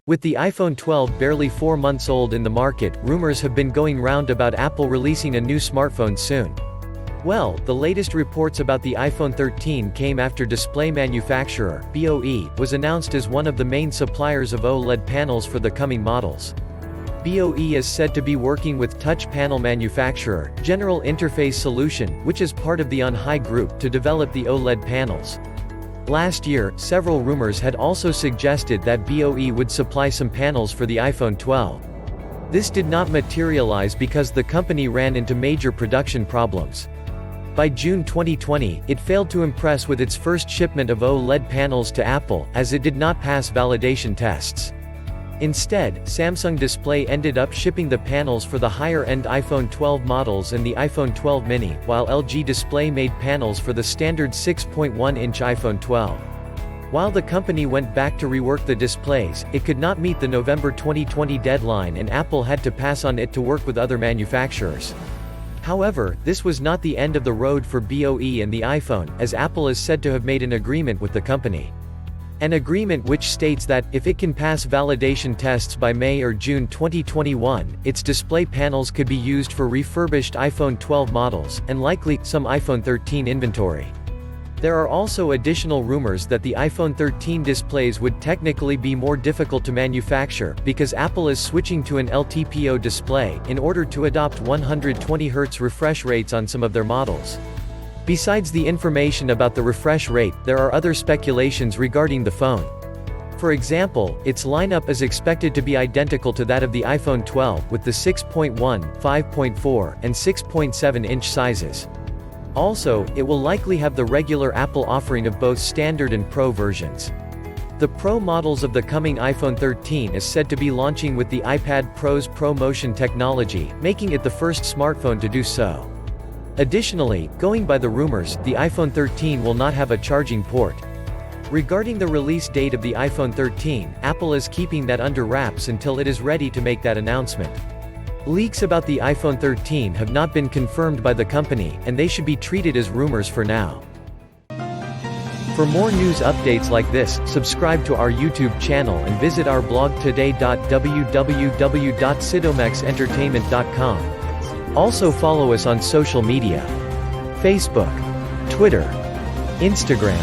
With the iPhone 12 barely 4 months old in the market, rumors have been going round about Apple releasing a new smartphone soon. Well, the latest reports about the iPhone 13 came after display manufacturer, B.O.E, was announced as one of the main suppliers of OLED panels for the coming models. B.O.E is said to be working with touch panel manufacturer, General Interface Solution, which is part of the Hon Hai group, to develop the OLED panels. Last year, several rumors had also suggested that B.O.E would supply some panels for the iPhone 12. This did not materialize because the company ran into major production problems. By June 2020, it failed to impress with its first shipment of OLED panels to Apple, as it did not pass validation tests. Instead, Samsung Display ended up shipping the panels for the higher-end iPhone 12 models and the iPhone 12 mini, while LG Display made panels for the standard 6.1-inch iPhone 12. While the company went back to rework the displays, it could not meet the November 2020 deadline and Apple had to pass on it to work with other manufacturers. However, this was not the end of the road for B.O.E and the iPhone, as Apple is said to have made an agreement with the company. An agreement which states that, if it can pass validation tests by May or June 2021, its display panels could be used for refurbished iPhone 12 models, and likely, some iPhone 13 inventory. There are also additional rumors that the iPhone 13 displays would technically be more difficult to manufacture, because Apple is switching to an LTPO display, in order to adopt 120Hz refresh rates on some of their models. Besides the information about the refresh rate, there are other speculations regarding the phone. For example, its lineup is expected to be identical to that of the iPhone 12, with the 6.1, 5.4, and 6.7-inch sizes. Also, it will likely have the regular Apple offering of both standard and Pro versions. The Pro models of the coming iPhone 13 is said to be launching with the iPad Pro's ProMotion technology, making it the first smartphone to do so. Additionally, going by the rumors, the iPhone 13 will not have a charging port. Regarding the release date of the iPhone 13, Apple is keeping that under wraps until it is ready to make that announcement. Leaks about the iPhone 13 have not been confirmed by the company, and they should be treated as rumors for now. For more news updates like this, subscribe to our YouTube channel and visit our blog today.www.sidomexentertainment.com. Also follow us on social media: Facebook, Twitter, Instagram,